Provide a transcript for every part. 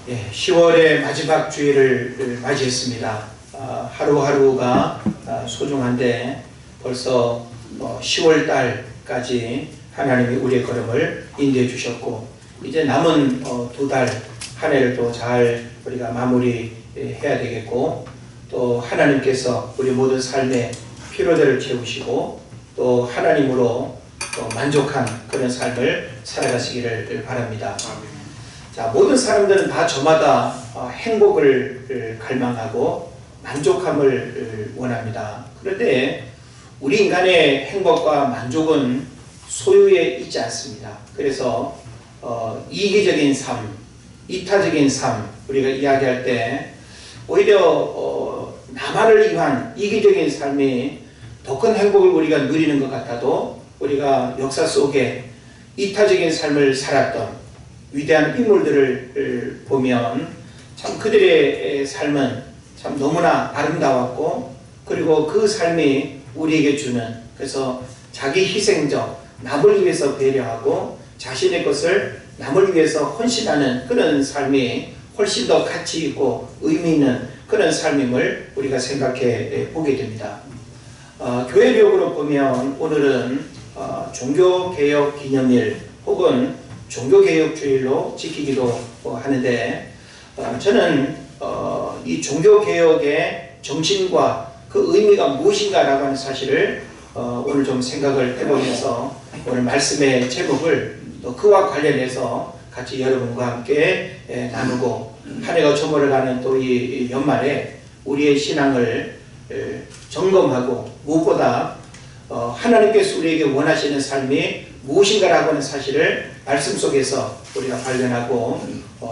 10월의 마지막 주일을 맞이했습니다. 하루하루가 소중한데 벌써 10월 달까지 하나님이 우리의 걸음을 인도해 주셨고, 이제 남은 2달 한 해를 또 잘 우리가 마무리해야 되겠고, 또 하나님께서 우리 모든 삶의 피로들을 채우시고 또 하나님으로 또 만족한 그런 삶을 살아가시기를 바랍니다. 자, 모든 사람들은 다 저마다 행복을 갈망하고 만족함을 원합니다. 그런데 우리 인간의 행복과 만족은 소유에 있지 않습니다. 그래서 이기적인 삶, 이타적인 삶, 우리가 이야기할 때 오히려 나만을 위한 이기적인 삶이 더 큰 행복을 우리가 누리는 것 같아도, 우리가 역사 속에 이타적인 삶을 살았던 위대한 인물들을 보면 참 그들의 삶은 참 너무나 아름다웠고, 그리고 그 삶이 우리에게 주는, 그래서 자기 희생적, 남을 위해서 배려하고 자신의 것을 남을 위해서 헌신하는 그런 삶이 훨씬 더 가치 있고 의미 있는 그런 삶임을 우리가 생각해 보게 됩니다. 교회력으로 보면 오늘은 종교개혁 기념일 혹은 종교개혁주일로 지키기도 하는데, 저는 이 종교개혁의 정신과 그 의미가 무엇인가라고 하는 사실을 오늘 좀 생각을 해보면서 오늘 말씀의 제목을 또 그와 관련해서 같이 여러분과 함께 나누고, 한 해가 저물어가는 또 이 연말에 우리의 신앙을 점검하고, 무엇보다 하나님께서 우리에게 원하시는 삶이 무엇인가라고 하는 사실을 말씀 속에서 우리가 발견하고,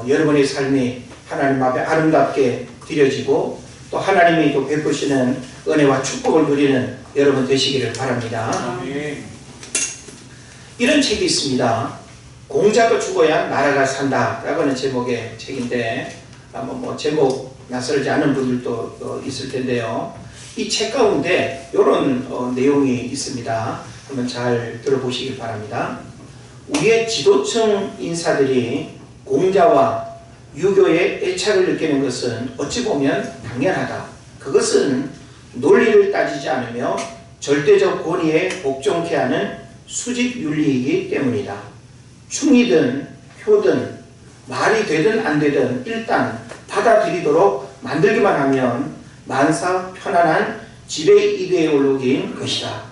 여러분의 삶이 하나님 앞에 아름답게 드려지고 또 하나님이 또 베푸시는 은혜와 축복을 누리는 여러분 되시기를 바랍니다. 이런 책이 있습니다. 공자가 죽어야 나라가 산다 라고 하는 제목의 책인데, 아마 제목 낯설지 않은 분들도 있을 텐데요. 이 책 가운데 이런 내용이 있습니다. 한번 잘 들어보시기 바랍니다. 우리의 지도층 인사들이 공자와 유교에 애착을 느끼는 것은 어찌 보면 당연하다. 그것은 논리를 따지지 않으며 절대적 권위에 복종케 하는 수직윤리이기 때문이다. 충이든 효든 말이 되든 안 되든 일단 받아들이도록 만들기만 하면 만사 편안한 지배 이데올로기인 것이다.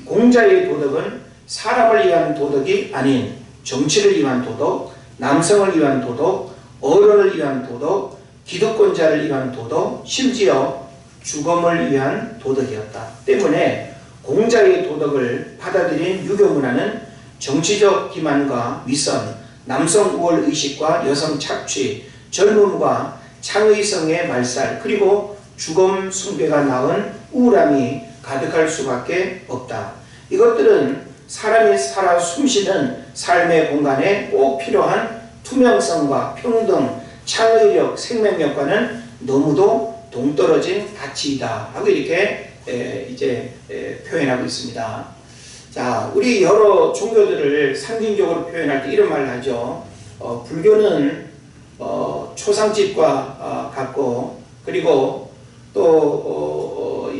공자의 도덕은 사람을 위한 도덕이 아닌 정치를 위한 도덕, 남성을 위한 도덕, 어른을 위한 도덕, 기득권자를 위한 도덕, 심지어 주검을 위한 도덕이었다. 때문에 공자의 도덕을 받아들인 유교 문화는 정치적 기만과 위선, 남성 우월 의식과 여성 착취, 젊음과 창의성의 말살, 그리고 주검 숭배가 낳은 우울함이 가득할 수밖에 없다. 이것들은 사람이 살아 숨쉬는 삶의 공간에 꼭 필요한 투명성과 평등, 창의력, 생명력과는 너무도 동떨어진 가치이다 하고 이렇게 표현하고 있습니다. 자, 우리 여러 종교들을 상징적으로 표현할 때 이런 말을 하죠. 불교는 초상집과 같고, 그리고 또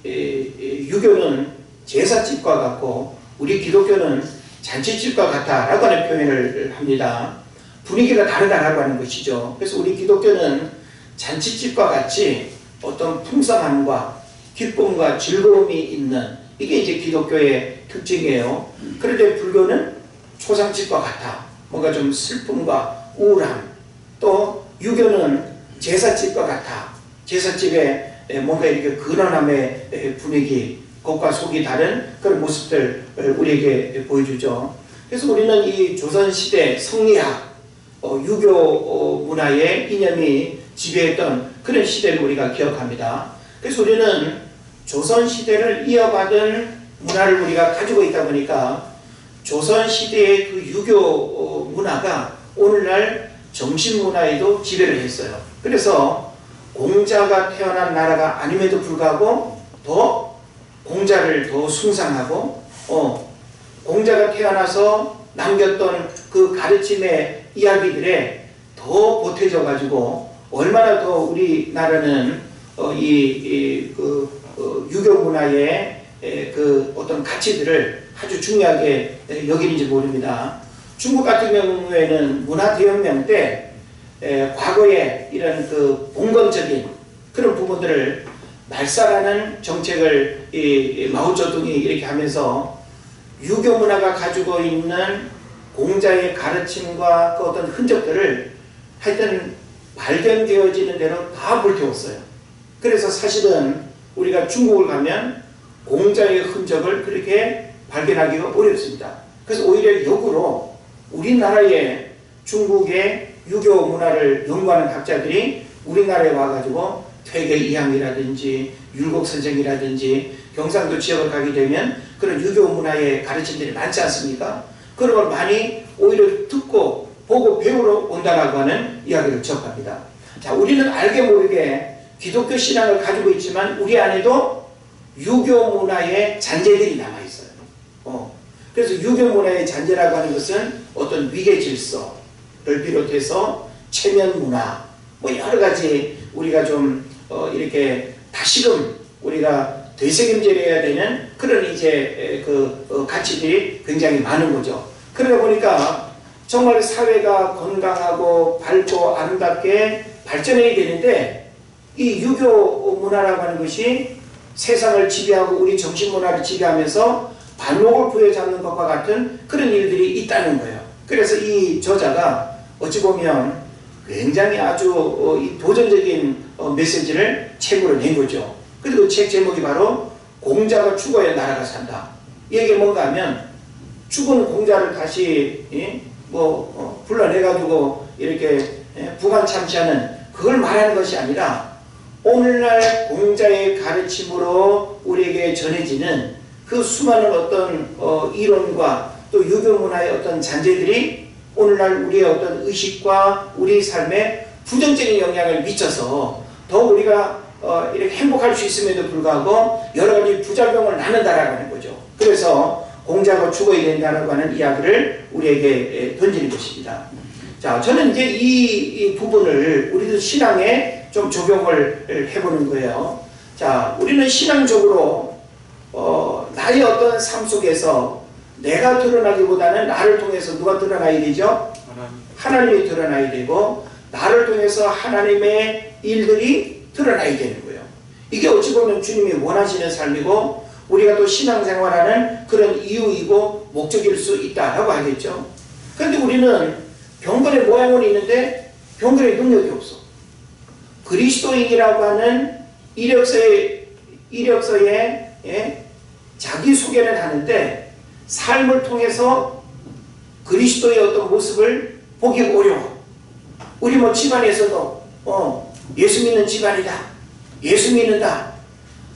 유교는 제사집과 같고, 우리 기독교는 잔치집과 같다 라고 하는 표현을 합니다. 분위기가 다르다라고 하는 것이죠. 그래서 우리 기독교는 잔치집과 같이 어떤 풍성함과 기쁨과 즐거움이 있는, 이게 이제 기독교의 특징이에요. 그런데 불교는 초상집과 같아. 뭔가 좀 슬픔과 우울함. 또 유교는 제사집과 같아. 제사집에 뭔가 이렇게 근엄함의 분위기, 겉과 속이 다른 그런 모습들 우리에게 보여주죠. 그래서 우리는 이 조선시대 성리학, 유교 문화의 이념이 지배했던 그런 시대를 우리가 기억합니다. 그래서 우리는 조선시대를 이어받은 문화를 우리가 가지고 있다 보니까 조선시대의 그 유교 문화가 오늘날 정신문화에도 지배를 했어요. 그래서 공자가 태어난 나라가 아님에도 불구하고 더 공자를 더 숭상하고, 공자가 태어나서 남겼던 그 가르침의 이야기들에 더 보태져 가지고 얼마나 더 우리나라는 유교 문화의 그 어떤 가치들을 아주 중요하게 여기는지 모릅니다. 중국 같은 경우에는 문화대혁명 때 과거에 이런 그 봉건적인 그런 부분들을 말살하는 정책을 마오쩌둥이 이렇게 하면서 유교 문화가 가지고 있는 공자의 가르침과 그 어떤 흔적들을 하여튼 발견되어지는 대로 다 불태웠어요. 그래서 사실은 우리가 중국을 가면 공자의 흔적을 그렇게 발견하기가 어렵습니다. 그래서 오히려 역으로 우리나라의 중국의 유교 문화를 연구하는 학자들이 우리나라에 와가지고 퇴계 이항이라든지 율곡선생이라든지 경상도 지역을 가게 되면 그런 유교 문화의 가르침들이 많지 않습니까? 그런 걸 많이 오히려 듣고 보고 배우러 온다라고 하는 이야기를 접합니다. 자, 우리는 알게 모르게 기독교 신앙을 가지고 있지만 우리 안에도 유교 문화의 잔재들이 남아있어요. 그래서 유교 문화의 잔재라고 하는 것은 어떤 위계 질서를 비롯해서 체면 문화, 뭐 여러 가지 우리가 좀 이렇게 다시금 우리가 되새김질해야 되는 그런 이제 가치들이 굉장히 많은 거죠. 그러다 보니까 정말 사회가 건강하고 밝고 아름답게 발전해야 되는데 이 유교 문화라고 하는 것이 세상을 지배하고 우리 정신 문화를 지배하면서 반목을 부여잡는 것과 같은 그런 일들이 있다는 거예요. 그래서 이 저자가 어찌 보면 굉장히 아주 도전적인 메시지를 책으로 낸 거죠. 그리고 책 제목이 바로 공자가 죽어야 나라가 산다. 이 얘기가 뭔가 하면 죽은 공자를 다시 불러내가지고 이렇게 부관 참시하는 그걸 말하는 것이 아니라 오늘날 공자의 가르침으로 우리에게 전해지는 그 수많은 어떤 이론과 또 유교 문화의 어떤 잔재들이 오늘날 우리의 어떤 의식과 우리 삶에 부정적인 영향을 미쳐서 더 우리가 이렇게 행복할 수 있음에도 불구하고 여러 가지 부작용을 낳는다라고 하는 거죠. 그래서 공자가 죽어야 된다라고 하는 이야기를 우리에게 던지는 것입니다. 자, 저는 이제 이 부분을 우리도 신앙에 좀 적용을 해보는 거예요. 자, 우리는 신앙적으로 나의 어떤 삶 속에서 내가 드러나기보다는 나를 통해서 누가 드러나야 되죠? 하나님이 드러나야 되고 나를 통해서 하나님의 일들이 드러나야 되는 거예요. 이게 어찌 보면 주님이 원하시는 삶이고 우리가 또 신앙생활하는 그런 이유이고 목적일 수 있다라고 하겠죠. 그런데 우리는 병건의 모양은 있는데 병건의 능력이 없어. 그리스도인이라고 하는 이력서에 자기소개를 하는데 삶을 통해서 그리스도의 어떤 모습을 보기 어려워. 우리 뭐 집안에서도 예수 믿는 집안이다. 예수 믿는다.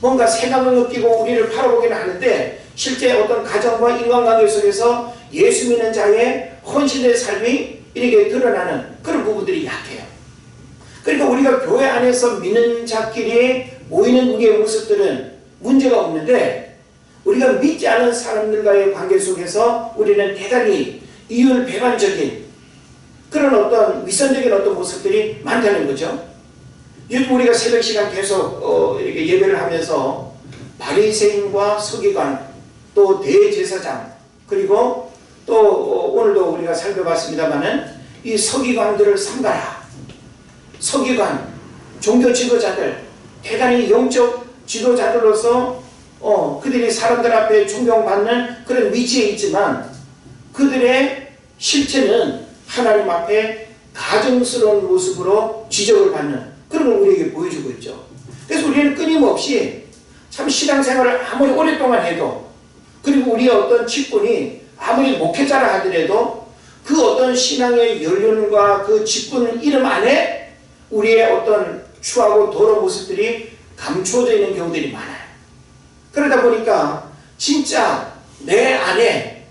뭔가 세감을 느끼고 우리를 바라보기는 하는데 실제 어떤 가정과 인간관계 속에서 예수 믿는 자의 헌신의 삶이 이렇게 드러나는 그런 부분들이 약해요. 그러니까 우리가 교회 안에서 믿는 자끼리 모이는 우리의 모습들은 문제가 없는데 우리가 믿지 않은 사람들과의 관계 속에서 우리는 대단히 이율배반적인 그런 어떤 위선적인 어떤 모습들이 많다는 거죠. 요즘 우리가 새벽 시간 계속 이렇게 예배를 하면서 바리새인과 서기관 또 대제사장 그리고 또 오늘도 우리가 살펴봤습니다마는 이 서기관들을 삼가라. 서기관, 종교 지도자들, 대단히 영적 지도자들로서 그들이 사람들 앞에 존경받는 그런 위치에 있지만 그들의 실체는 하나님 앞에 가증스러운 모습으로 지적을 받는 그런 걸 우리에게 보여주고 있죠. 그래서 우리는 끊임없이 참 신앙생활을 아무리 오랫동안 해도 그리고 우리의 어떤 직분이 아무리 목회자라 하더라도 그 어떤 신앙의 연륜과 그 직분 이름 안에 우리의 어떤 추하고 더러운 모습들이 감추어져 있는 경우들이 많아요. 그러다 보니까 진짜 내 안에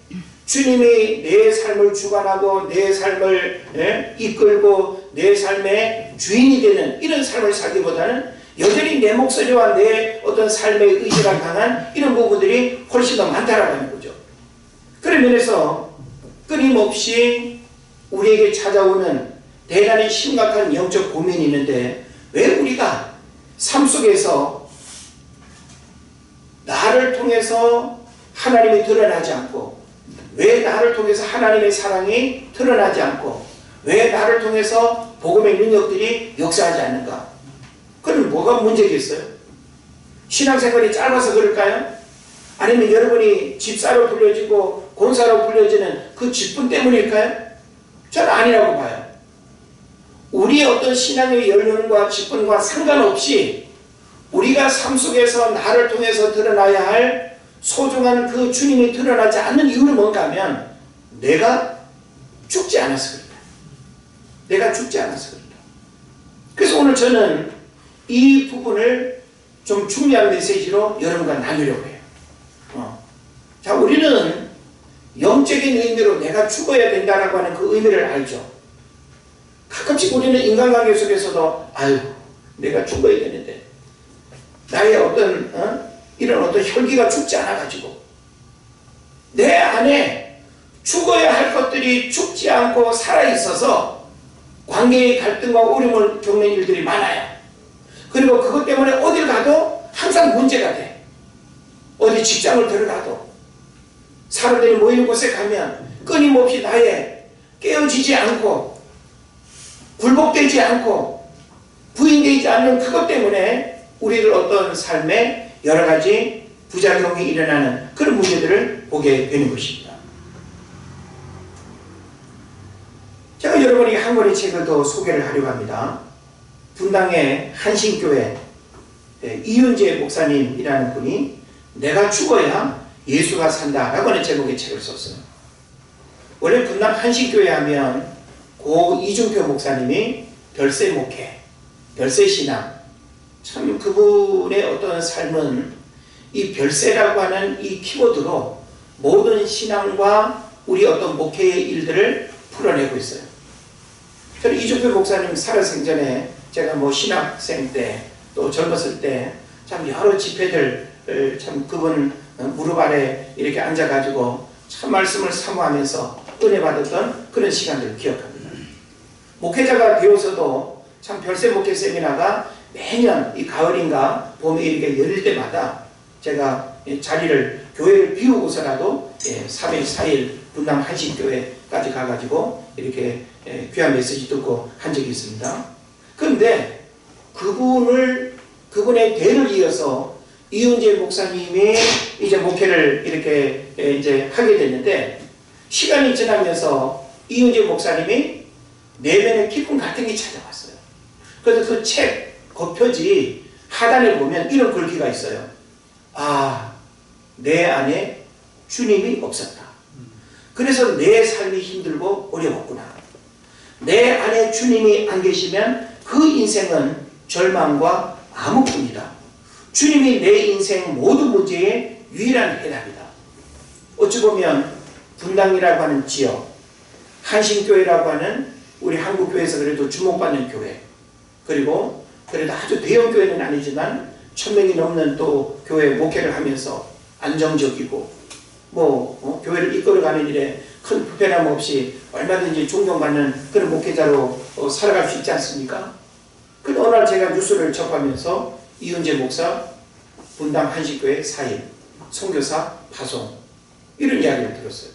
주님이 내 삶을 주관하고 내 삶을 이끌고 내 삶의 주인이 되는 이런 삶을 살기보다는 여전히 내 목소리와 내 어떤 삶의 의지가 강한 이런 부분들이 훨씬 더 많다라고 하는 거죠. 그런 면에서 끊임없이 우리에게 찾아오는 대단히 심각한 영적 고민이 있는데 왜 우리가 삶 속에서 나를 통해서 하나님이 드러나지 않고, 왜 나를 통해서 하나님의 사랑이 드러나지 않고, 왜 나를 통해서 복음의 능력들이 역사하지 않는가? 그럼 뭐가 문제겠어요? 신앙생활이 짧아서 그럴까요? 아니면 여러분이 집사로 불려지고 권사로 불려지는 그 직분 때문일까요? 저는 아니라고 봐요. 우리의 어떤 신앙의 연륜과 직분과 상관없이 우리가 삶 속에서 나를 통해서 드러나야 할 소중한 그 주님이 드러나지 않는 이유는 뭔가 하면 내가 죽지 않아서 그렇다. 내가 죽지 않아서 그렇다. 그래서 오늘 저는 이 부분을 좀 중요한 메시지로 여러분과 나누려고 해요. 자, 우리는 영적인 의미로 내가 죽어야 된다라고 하는 그 의미를 알죠. 가끔씩 우리는 인간관계 속에서도 아유 내가 죽어야 되는데 나의 어떤 이런 어떤 혈기가 죽지 않아가지고 내 안에 죽어야 할 것들이 죽지 않고 살아있어서 관계의 갈등과 어려움을 겪는 일들이 많아요. 그리고 그것 때문에 어딜 가도 항상 문제가 돼. 어디 직장을 들어가도 사람들이 모이는 곳에 가면 끊임없이 나의 깨어지지 않고 굴복되지 않고 부인되지 않는 그것 때문에 우리들 어떤 삶에 여러 가지 부작용이 일어나는 그런 문제들을 보게 되는 것입니다. 제가 여러분에게 한 권의 책을 더 소개를 하려고 합니다. 분당의 한신교회 이윤재 목사님이라는 분이 내가 죽어야 예수가 산다라고 하는 제목의 책을 썼어요. 원래 분당 한신교회 하면 고 이중표 목사님이 별세 목회, 별세 신앙, 참 그분의 어떤 삶은 이 별세라고 하는 이 키워드로 모든 신앙과 우리 어떤 목회의 일들을 풀어내고 있어요. 저는 이중표 목사님 살아생전에 제가 뭐 신학생 때 또 젊었을 때 참 여러 집회들 참 그분 무릎 아래 이렇게 앉아가지고 참 말씀을 사모하면서 은혜 받았던 그런 시간들을 기억합니다. 목회자가 되어서도 참 별세 목회 세미나가 매년 이 가을인가 봄에 이렇게 열릴 때마다 제가 자리를 교회를 비우고서라도 3일 4일 분당 한신교회까지 가가지고 이렇게 귀한 메시지 듣고 한 적이 있습니다. 그런데 그분의 대를 이어서 이윤재 목사님이 이제 목회를 이렇게 이제 하게 됐는데 시간이 지나면서 이윤재 목사님이 내면의 기쁨 같은 게 찾아왔어요. 그래서 그 책 겉표지 하단에 보면 이런 글귀가 있어요. 아, 내 안에 주님이 없었다. 그래서 내 삶이 힘들고 어려웠구나. 내 안에 주님이 안 계시면 그 인생은 절망과 암흑뿐이다. 주님이 내 인생 모든 문제의 유일한 해답이다. 어찌 보면 분당이라고 하는 지역, 한신교회라고 하는 우리 한국교회에서 그래도 주목받는 교회, 그리고 그래도 아주 대형 교회는 아니지만 1000명이 넘는 또 교회 목회를 하면서 안정적이고 교회를 이끌어가는 일에 큰 불편함 없이 얼마든지 존경받는 그런 목회자로 살아갈 수 있지 않습니까? 근데 어느 날 제가 뉴스를 접하면서 이윤재 목사 분당 한신교회 사임, 선교사 파송 이런 이야기를 들었어요.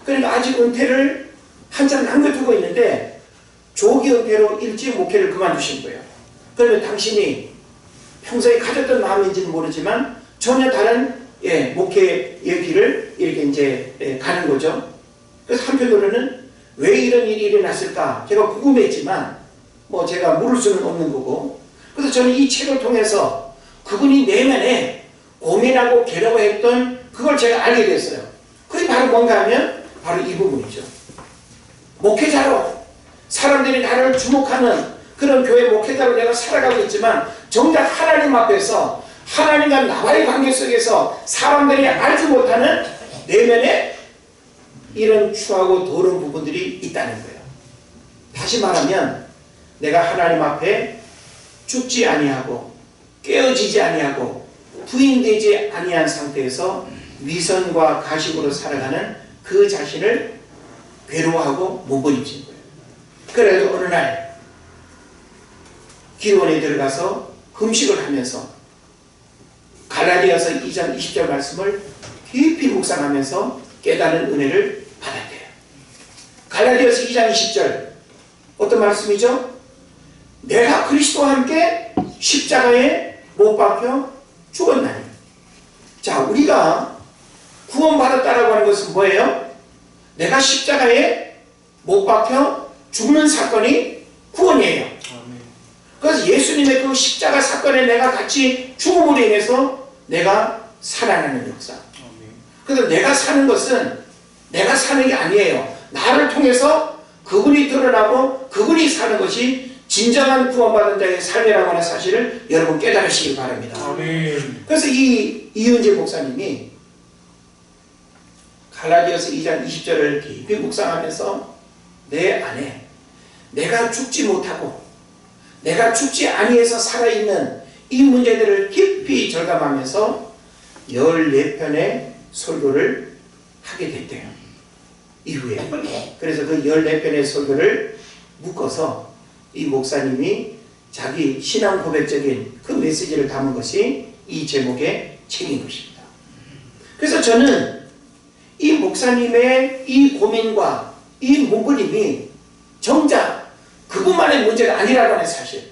그러니까 아직 은퇴를 한참 남겨두고 있는데 조기 은퇴로 일찍 목회를 그만두신 거예요. 그러면 당신이 평소에 가졌던 마음인지는 모르지만 전혀 다른 목회의 길을 이렇게 이제 가는 거죠. 그래서 한편으로는 왜 이런 일이 일어났을까 제가 궁금했지만 제가 물을 수는 없는 거고, 그래서 저는 이 책을 통해서 그분이 내면에 고민하고 괴로워했던 그걸 제가 알게 됐어요. 그게 바로 뭔가 하면 바로 이 부분이죠. 목회자로 사람들이 나를 주목하는 그런 교회 목회자로 내가 살아가고 있지만 정작 하나님 앞에서 하나님과 나와의 관계 속에서 사람들이 알지 못하는 내면에 이런 추하고 더러운 부분들이 있다는 거예요. 다시 말하면 내가 하나님 앞에 죽지 아니하고 깨어지지 아니하고 부인되지 아니한 상태에서 위선과 가식으로 살아가는 그 자신을 괴로워하고 못 버리신 거예요. 그래도 어느 날 기도원에 들어가서 금식을 하면서 갈라디아서 2장 20절 말씀을 깊이 묵상하면서 깨닫는 은혜를 받았대요. 갈라디아서 2장 20절 어떤 말씀이죠? 내가 그리스도와 함께 십자가에 못 박혀 죽었나니. 자, 우리가 구원받았다라고 하는 것은 뭐예요? 내가 십자가에 못 박혀 죽는 사건이 구원이에요. 그래서 예수님의 그 십자가 사건에 내가 같이 죽음으로 인해서 내가 살아나는 역사. 그래서 내가 사는 것은 내가 사는 게 아니에요. 나를 통해서 그분이 드러나고 그분이 사는 것이 진정한 구원받은 자의 삶이라고 하는 사실을 여러분 깨달으시길 바랍니다. 아멘. 그래서 이은재 목사님이 갈라디아서 2장 20절을 깊이 묵상하면서 내 안에 내가 죽지 못하고 내가 죽지 아니해서 살아있는 이 문제들을 깊이 절감하면서 14편의 설교를 하게 됐대요. 이후에. 그래서 그 14편의 설교를 묶어서 이 목사님이 자기 신앙 고백적인 그 메시지를 담은 것이 이 제목의 책인 것입니다. 그래서 저는 이 목사님의 이 고민과 이 몸부림이 정작 그것만의 문제가 아니라고 하는 사실.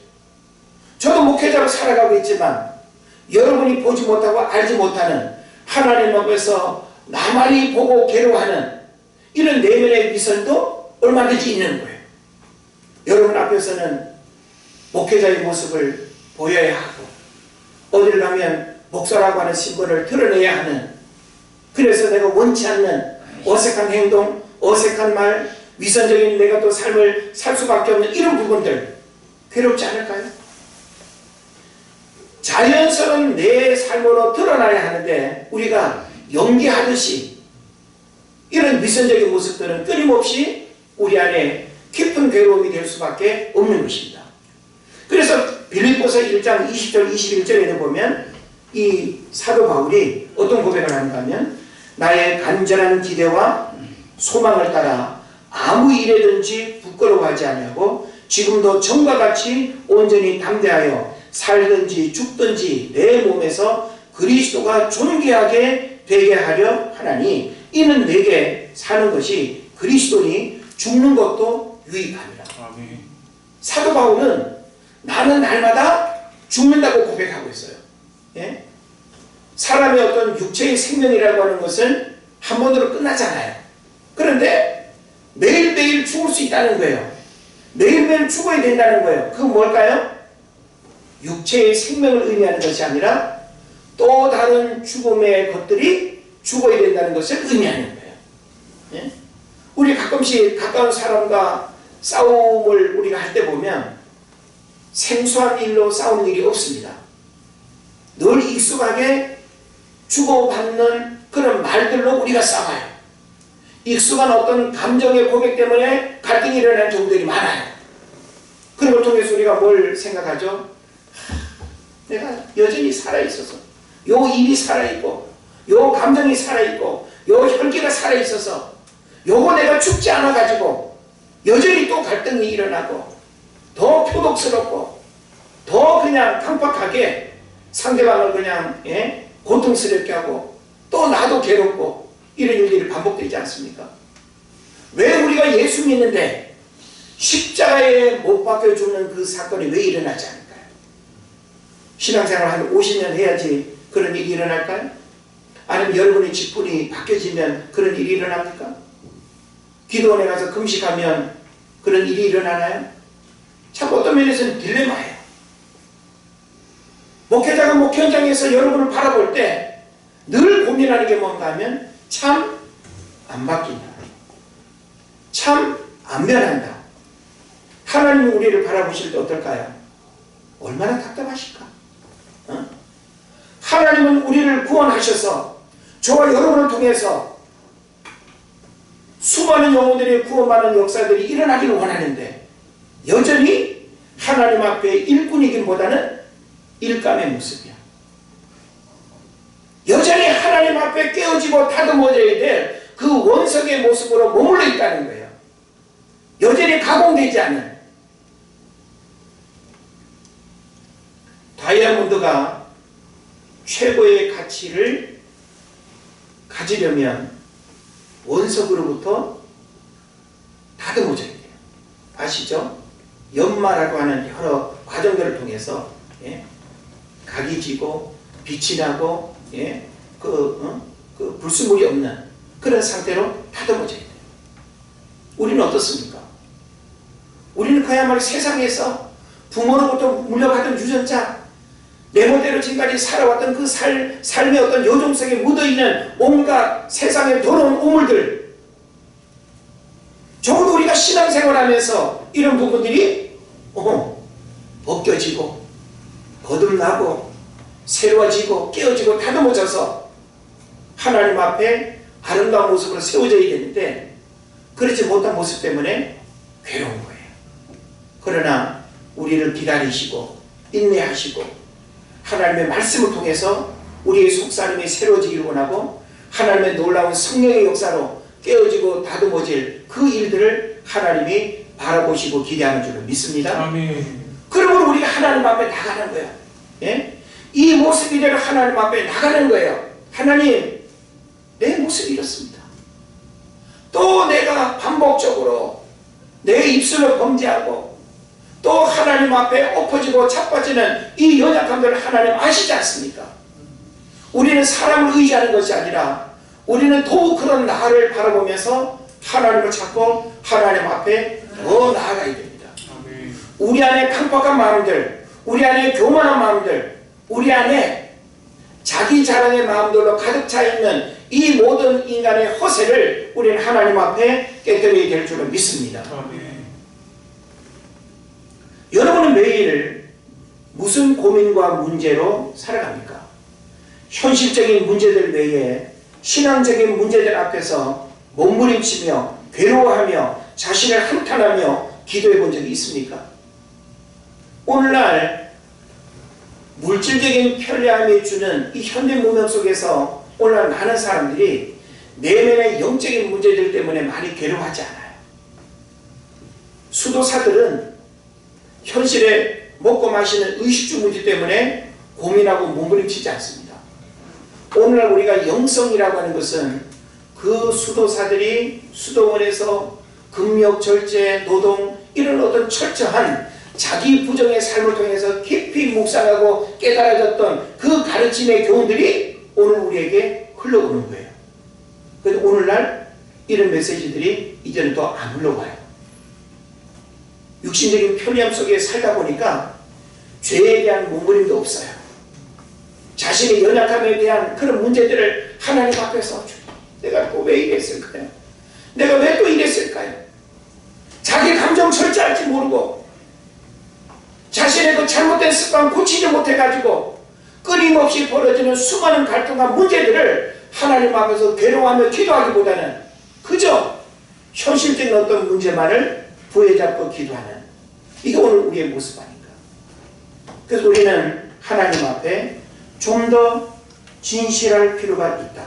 저도 목회자로 살아가고 있지만 여러분이 보지 못하고 알지 못하는 하나님 앞에서 나만이 보고 괴로워하는 이런 내면의 위선도 얼마든지 있는 거예요. 여러분 앞에서는 목회자의 모습을 보여야 하고 어딜 가면 목사라고 하는 신분을 드러내야 하는, 그래서 내가 원치 않는 어색한 행동, 어색한 말, 위선적인 내가 또 삶을 살 수밖에 없는 이런 부분들 괴롭지 않을까요? 자연스러운 내 삶으로 드러나야 하는데 우리가 연기하듯이 이런 위선적인 모습들은 끊임없이 우리 안에 깊은 괴로움이 될 수밖에 없는 것입니다. 그래서 빌립보서 1장 20절 21절에 보면 이 사도 바울이 어떤 고백을 하는가 하면 나의 간절한 기대와 소망을 따라 아무 일에든지 부끄러워하지 아니하고 지금도 전과 같이 온전히 담대하여 살든지 죽든지 내 몸에서 그리스도가 존귀하게 되게 하려 하나니 이는 내게 사는 것이 그리스도니 죽는 것도 유익함이라. 아멘. 사도 바울은 나는 날마다 죽는다고 고백하고 있어요. 예? 사람의 어떤 육체의 생명이라고 하는 것은 한 번으로 끝나잖아요. 그런데 매일매일 죽을 수 있다는 거예요. 매일매일 죽어야 된다는 거예요. 그건 뭘까요? 육체의 생명을 의미하는 것이 아니라 또 다른 죽음의 것들이 죽어야 된다는 것을 의미하는 거예요. 예? 우리 가끔씩 가까운 사람과 싸움을 우리가 할 때 보면 생소한 일로 싸우는 일이 없습니다. 늘 익숙하게 주고받는 그런 말들로 우리가 싸워요. 익숙한 어떤 감정의 고백 때문에 갈등이 일어나는 경우들이 많아요. 그런 걸 통해서 우리가 뭘 생각하죠? 내가 여전히 살아있어서 요 일이 살아있고 요 감정이 살아있고 요 혈기가 살아있어서 요거 내가 죽지 않아가지고 여전히 또 갈등이 일어나고 더 표독스럽고 더 그냥 강팍하게 상대방을 그냥 고통스럽게 하고 또 나도 괴롭고 이런 일들이 반복되지 않습니까? 왜 우리가 예수 믿는데 십자가에 못 박혀 죽는 그 사건이 왜 일어나지 않을까요? 신앙생활 한 50년 해야지 그런 일이 일어날까요? 아니면 여러분의 직분이 바뀌어지면 그런 일이 일어납니까? 기도원에 가서 금식하면 그런 일이 일어나나요? 참 어떤 면에서는 딜레마예요. 목회자가 목회 현장에서 여러분을 바라볼 때 늘 고민하는 게 뭔가 하면 참 안 바뀐다. 참 안 변한다. 하나님이 우리를 바라보실 때 어떨까요? 얼마나 답답하실까? 하나님은 우리를 구원하셔서 저와 여러분을 통해서 수많은 영혼들의 구원받는 역사들이 일어나기를 원하는데 여전히 하나님 앞에 일꾼이기보다는 일감의 모습이야. 여전히 하나님 앞에 깨어지고 다듬어져야 될 그 원석의 모습으로 머물러 있다는 거예요. 여전히 가공되지 않은 다이아몬드가 최고의 가치를 가지려면 원석으로부터 다듬어져야 돼요. 아시죠? 연마라고 하는 여러 과정들을 통해서 각이 지고 빛이 나고 그 불순물이 없는 그런 상태로 다듬어져야 돼요. 우리는 어떻습니까? 우리는 그야말로 세상에서 부모로부터 물려받은 유전자, 내 멋대로 지금까지 살아왔던 그 삶의 어떤 요정성에 묻어있는 온갖 세상의 더러운 오물들, 적어도 우리가 신앙생활하면서 이런 부분들이 벗겨지고 거듭나고 새로워지고 깨어지고 다듬어져서 하나님 앞에 아름다운 모습으로 세워져야 되는데 그렇지 못한 모습 때문에 괴로운 거예요. 그러나 우리를 기다리시고 인내하시고 하나님의 말씀을 통해서 우리의 속사람이 새로워지기를 원하고 하나님의 놀라운 성령의 역사로 깨어지고 다듬어질 그 일들을 하나님이 바라보시고 기대하는 줄을 믿습니다. 아멘. 그러므로 우리가 하나님 앞에 나가는 거예요. 이 모습 이대로 하나님 앞에 나가는 거예요. 하나님, 내 모습이 이렇습니다. 또 내가 반복적으로 내 입술을 범죄하고 또 하나님 앞에 엎어지고 자빠지는 이 연약함들을 하나님 아시지 않습니까? 우리는 사람을 의지하는 것이 아니라 우리는 더욱 그런 나를 바라보면서 하나님을 찾고 하나님 앞에 더 나아가야 됩니다. 우리 안에 깜빡한 마음들, 우리 안에 교만한 마음들, 우리 안에 자기 자랑의 마음들로 가득 차 있는 이 모든 인간의 허세를 우리는 하나님 앞에 깨뜨려야 될 줄을 믿습니다. 여러분은 매일 무슨 고민과 문제로 살아갑니까? 현실적인 문제들 외에 신앙적인 문제들 앞에서 몸부림치며 괴로워하며 자신을 한탄하며 기도해 본 적이 있습니까? 오늘날 물질적인 편리함이 주는 이 현대 문명 속에서 오늘날 많은 사람들이 내면의 영적인 문제들 때문에 많이 괴로워하지 않아요. 수도사들은 현실에 먹고 마시는 의식주 문제 때문에 고민하고 몸부림치지 않습니다. 오늘날 우리가 영성이라고 하는 것은 그 수도사들이 수도원에서 금욕, 절제, 노동 이런 어떤 철저한 자기 부정의 삶을 통해서 깊이 묵상하고 깨달아졌던 그 가르침의 교훈들이 오늘 우리에게 흘러오는 거예요. 그런데 오늘날 이런 메시지들이 이제는 더 안 흘러와요. 육신적인 편리함 속에 살다 보니까 죄에 대한 몸부림도 없어요. 자신의 연약함에 대한 그런 문제들을 하나님 앞에서 내가 또 왜 이랬을까요? 내가 왜 또 이랬을까요? 자기 감정 절제할지 모르고 자신의 그 잘못된 습관 고치지 못해가지고 끊임없이 벌어지는 수많은 갈등과 문제들을 하나님 앞에서 괴로워하며 기도하기보다는 그저 현실적인 어떤 문제만을 부여잡고 기도하는 이게 오늘 우리의 모습 아닌가. 그래서 우리는 하나님 앞에 좀 더 진실할 필요가 있다.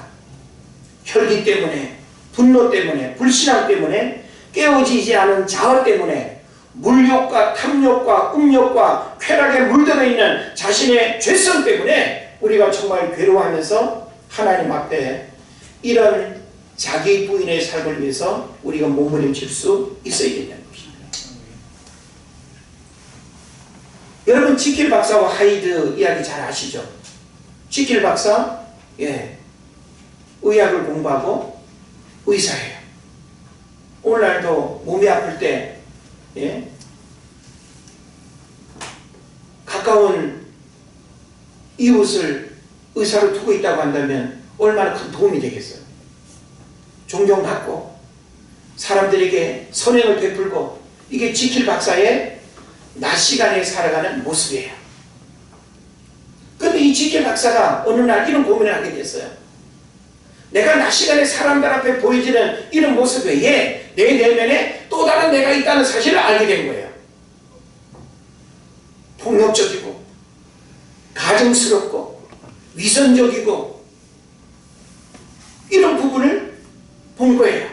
혈기 때문에, 분노 때문에, 불신앙 때문에, 깨어지지 않은 자아 때문에, 물욕과 탐욕과 음욕과 쾌락에 물들어 있는 자신의 죄성 때문에 우리가 정말 괴로워하면서 하나님 앞에 이런 자기 부인의 삶을 위해서 우리가 몸부림칠 수 있어야 된다는 것입니다. 여러분 지킬 박사와 하이드 이야기 잘 아시죠? 지킬 박사 의학을 공부하고 의사예요. 오늘날도 몸이 아플 때 가까운 이웃을 의사로 두고 있다고 한다면 얼마나 큰 도움이 되겠어요. 존경받고 사람들에게 선행을 베풀고 이게 지킬 박사의 낮 시간에 살아가는 모습이에요. 그런데 이 지킬 박사가 어느 날 이런 고민을 하게 됐어요. 내가 낮 시간에 사람들 앞에 보여지는 이런 모습 외에 내 내면에 또 다른 내가 있다는 사실을 알게 된 거예요. 폭력적이고 가증스럽고 위선적이고 이런 부분을 본 거예요.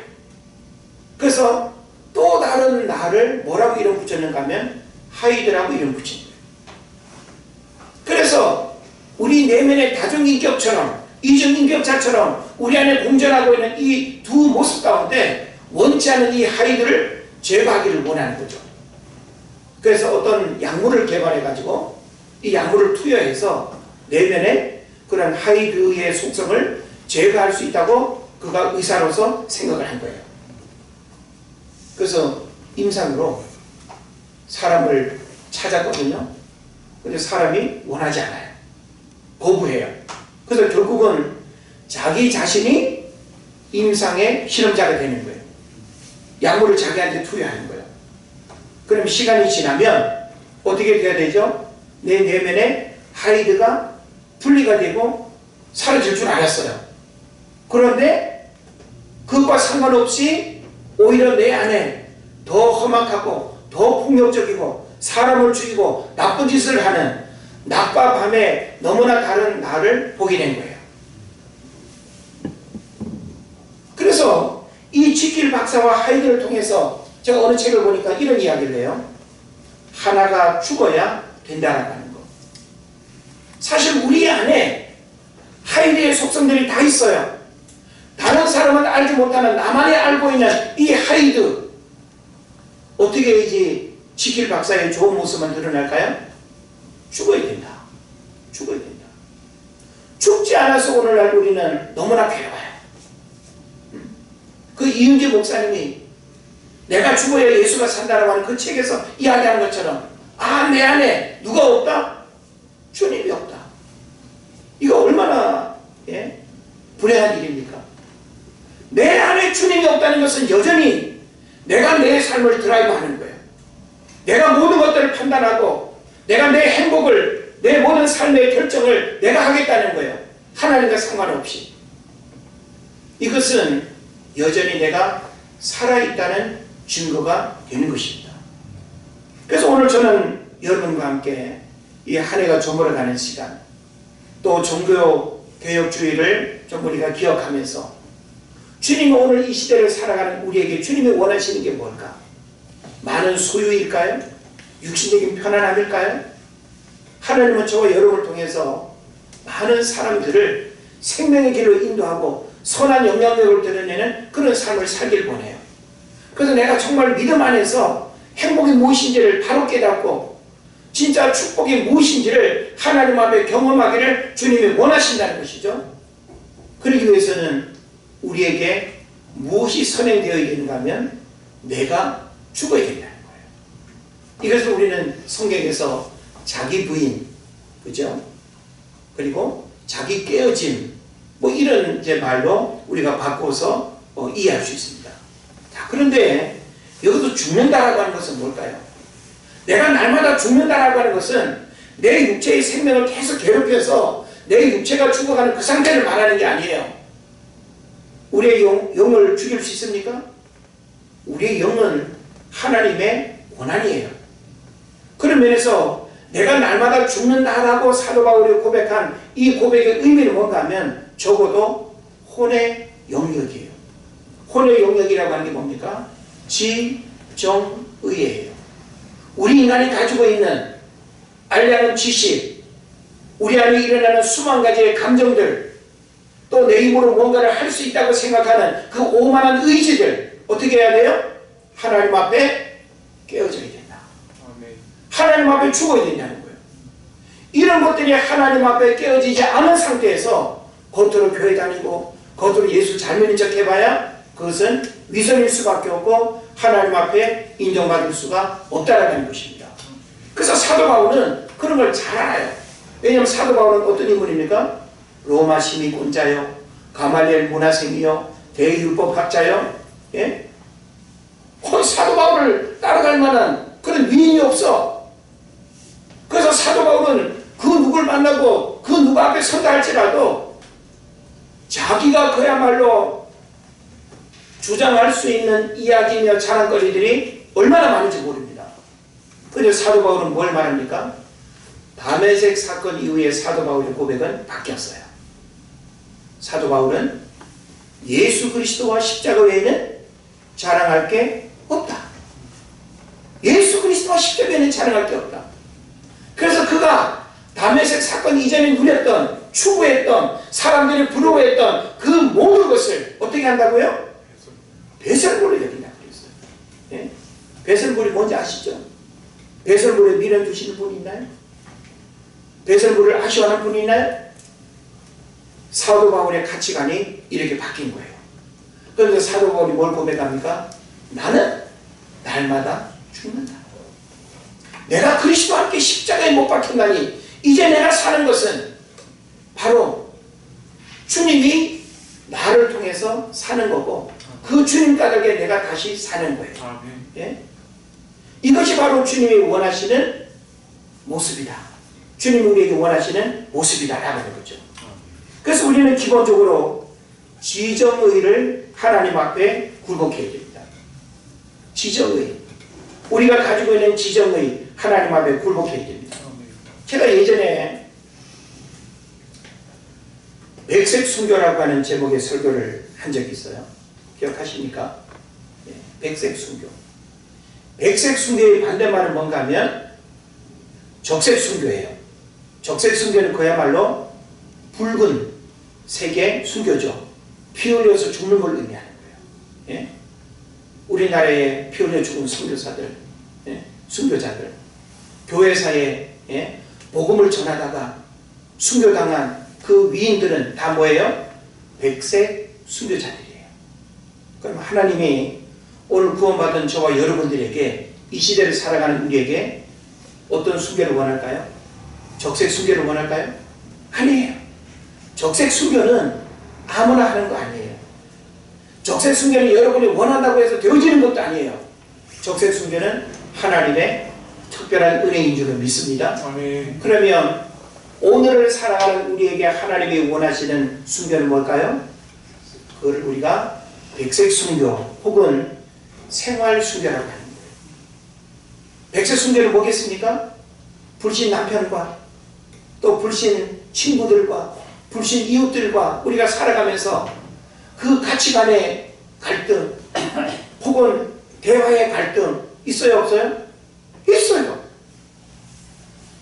그래서 또 다른 나를 뭐라고 이름 붙였는가 하면 하이드라고 이름 붙인 거예요. 그래서 우리 내면의 다중인격처럼 이중인격자처럼 우리 안에 공존하고 있는 이 두 모습 가운데 원치 않은 이 하이드를 제거하기를 원하는 거죠. 그래서 어떤 약물을 개발해 가지고 이 약물을 투여해서 내면의 그런 하이드의 속성을 제거할 수 있다고 그가 의사로서 생각을 한 거예요. 그래서 임상으로 사람을 찾았거든요. 근데 사람이 원하지 않아요. 거부해요. 그래서 결국은 자기 자신이 임상의 실험자가 되는 거예요. 약물을 자기한테 투여하는 거예요. 그럼 시간이 지나면 어떻게 돼야 되죠? 내 내면의 하이드가 분리가 되고 사라질 줄 알았어요. 그런데 그것과 상관없이 오히려 내 안에 더 험악하고 더 폭력적이고 사람을 죽이고 나쁜 짓을 하는 낮과 밤에 너무나 다른 나를 보게 된 거예요. 그래서 이 지킬 박사와 하이드를 통해서 제가 어느 책을 보니까 이런 이야기를 해요. 하나가 죽어야 된다라고 하는 거. 사실 우리 안에 하이드의 속성들이 다 있어요. 다른 사람은 알지 못하는 나만이 알고 있는 이 하이드, 어떻게 이제 지킬 박사의 좋은 모습만 드러날까요? 죽어야 된다. 죽어야 된다. 죽지 않아서 오늘날 우리는 너무나 괴로워요. 그 이은재 목사님이 내가 죽어야 예수가 산다라고 하는 그 책에서 이야기하는 것처럼 내 안에 누가 없다? 주님이 없다. 이거 얼마나 불행한 일입니까? 내 안에 주님이 없다는 것은 여전히 내가 내 삶을 드라이브하는 거예요. 내가 모든 것들을 판단하고 내가 내 행복을, 내 모든 삶의 결정을 내가 하겠다는 거예요. 하나님과 상관없이. 이것은 여전히 내가 살아있다는 증거가 되는 것입니다. 그래서 오늘 저는 여러분과 함께 이 한 해가 저물어가는 시간, 또 종교개혁주의를 좀 우리가 기억하면서 주님이 오늘 이 시대를 살아가는 우리에게 주님이 원하시는 게 뭘까? 많은 소유일까요? 육신적인 편안함일까요? 하나님은 저와 여러분을 통해서 많은 사람들을 생명의 길로 인도하고 선한 영향력을 드러내는 그런 삶을 살길 원해요. 그래서 내가 정말 믿음 안에서 행복이 무엇인지를 바로 깨닫고 진짜 축복이 무엇인지를 하나님 앞에 경험하기를 주님이 원하신다는 것이죠. 그러기 위해서는 우리에게 무엇이 선행되어야 되는가 하면 내가 죽어야 된다는 거예요. 이것을 우리는 성경에서 자기 부인, 그죠? 그리고 자기 깨어짐, 뭐 이런 이제 말로 우리가 바꿔서 이해할 수 있습니다. 자, 그런데 여기서 죽는다라고 하는 것은 뭘까요? 내가 날마다 죽는다라고 하는 것은 내 육체의 생명을 계속 괴롭혀서 내 육체가 죽어가는 그 상태를 말하는 게 아니에요. 우리의 영을 죽일 수 있습니까? 우리의 영은 하나님의 고난이에요. 그런 면에서 내가 날마다 죽는다라고 사도 바울이 고백한 이 고백의 의미는 뭔가 하면 적어도 혼의 영역이에요. 혼의 영역이라고 하는 게 뭡니까? 지정의예요. 우리 인간이 가지고 있는 알려는 지식, 우리 안에 일어나는 수만 가지의 감정들, 또 내 힘으로 뭔가를 할 수 있다고 생각하는 그 오만한 의지들 어떻게 해야 돼요? 하나님 앞에 깨어져야 된다. 하나님 앞에 죽어야 된다는 거예요. 이런 것들이 하나님 앞에 깨어지지 않은 상태에서 겉으로 교회 다니고 겉으로 예수 잘 믿는 척 해봐야 그것은 위선일 수밖에 없고 하나님 앞에 인정받을 수가 없다라는 것입니다. 그래서 사도 바울은 그런 걸 잘 알아요. 왜냐하면 사도 바울은 어떤 인물입니까? 로마 시민권자요, 가말리엘 문화생이요, 대율법학자요. 예? 거의 사도 바울을 따라갈 만한 그런 위인이 없어. 그래서 사도 바울은 그 누굴 만나고 그 누구 앞에 선다 할지라도 자기가 그야말로 주장할 수 있는 이야기며 자랑거리들이 얼마나 많은지 모릅니다. 그런데 사도 바울은 뭘 말합니까? 다메섹 사건 이후에 사도 바울의 고백은 바뀌었어요. 사도 바울은 예수 그리스도와 십자가 외에는 자랑할 게 없다. 예수 그리스도와 십자가에는 자랑할 게 없다. 그래서 그가 다메섹 사건 이전에 누렸던, 추구했던, 사람들이 부러워했던 그 모든 것을 어떻게 한다고요? 배설물로 여긴다 그랬어요. 예? 배설물이 뭔지 아시죠? 배설물에 미련 두시는 분이 있나요? 배설물을 아쉬워하는 분이 있나요? 사도 바울의 가치관이 이렇게 바뀐 거예요. 그런데 사도 바울이 뭘 고백합니까? 나는 날마다 죽는다. 내가 그리스도와 함께 십자가에 못 박혔나니 이제 내가 사는 것은 바로 주님이 나를 통해서 사는 거고 그 주님 까닭에 내가 다시 사는 거예요. 예? 이것이 바로 주님이 원하시는 모습이다. 주님이 우리에게 원하시는 모습이다 라고 하는 거죠. 그래서 우리는 기본적으로 지정의를 하나님 앞에 굴복해야 됩니다. 지정의. 우리가 가지고 있는 지정의 하나님 앞에 굴복해야 됩니다. 제가 예전에 백색 순교라고 하는 제목의 설교를 한 적이 있어요. 기억하십니까? 네, 백색 순교. 백색 순교의 반대말은 뭔가 하면 적색 순교예요. 적색 순교는 그야말로 붉은 색의 순교죠. 피 흘려서 죽는 걸 의미하는 거예요. 예? 우리나라에 피 흘려 죽은 순교사들, 예? 순교자들, 교회사에 예? 복음을 전하다가 순교당한 그 위인들은 다 뭐예요? 백색 순교자들이에요. 그럼 하나님이 오늘 구원받은 저와 여러분들에게 이 시대를 살아가는 우리에게 어떤 순교를 원할까요? 적색 순교를 원할까요? 아니에요. 적색 순교는 아무나 하는 거 아니에요. 적색 순교는 여러분이 원한다고 해서 되어지는 것도 아니에요. 적색 순교는 하나님의 특별한 은혜인 줄을 믿습니다. 아멘. 그러면 오늘을 살아가는 우리에게 하나님이 원하시는 순교는 뭘까요? 그걸 우리가 백색 순교 혹은 생활 순교라고 하는 거예요. 백색 순교는 뭐겠습니까? 불신 남편과 또 불신 친구들과 불신 이웃들과 우리가 살아가면서 그 가치관의 갈등 혹은 대화의 갈등 있어요 없어요? 있어요.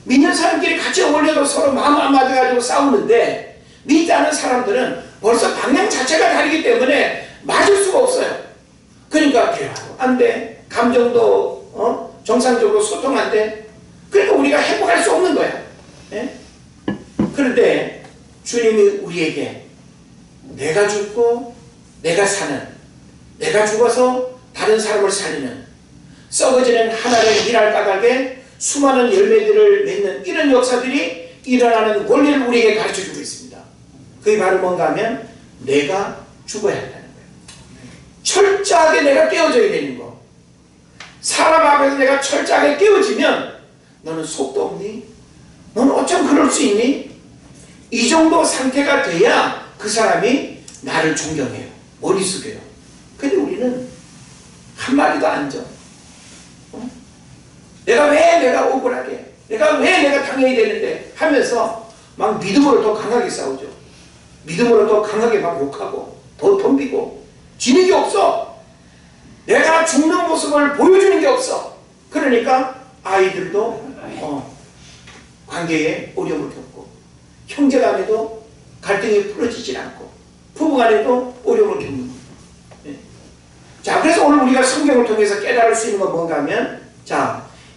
믿는 사람끼리 같이 어울려도 서로 마음 안 맞아가지고 싸우는데 믿지 않은 사람들은 벌써 방향 자체가 다르기 때문에 맞을 수가 없어요. 그러니까 대화도 안 돼. 감정도 정상적으로 소통 안 돼. 그러니까 우리가 행복할 수 없는 거야. 예? 그런데 주님이 우리에게 내가 죽고 내가 사는, 내가 죽어서 다른 사람을 살리는, 썩어지는 하나님의 미랄 까닭에 수많은 열매들을 맺는 이런 역사들이 일어나는 원리를 우리에게 가르쳐주고 있습니다. 그게 바로 뭔가 하면 내가 죽어야 한다는 거예요. 철저하게 내가 깨어져야 되는 거. 사람 앞에서 내가 철저하게 깨어지면 너는 속도 없니? 너는 어쩜 그럴 수 있니? 이 정도 상태가 돼야 그 사람이 나를 존경해요. 머리 숙여요. 근데 우리는 한마디도 안 져. 내가 억울하게, 내가 당해야 되는데 하면서 막 믿음으로 더 강하게 싸우죠. 믿음으로 더 강하게 막 욕하고 더 덤비고 지는 게 없어. 내가 죽는 모습을 보여주는 게 없어. 그러니까 아이들도 관계에 어려움을 겪고 형제간에도 갈등이 풀어지질 않고 부부간에도 어려움을 겪는 거예요. 네. 자, 그래서 오늘 우리가 성경을 통해서 깨달을 수 있는 건 뭔가 하면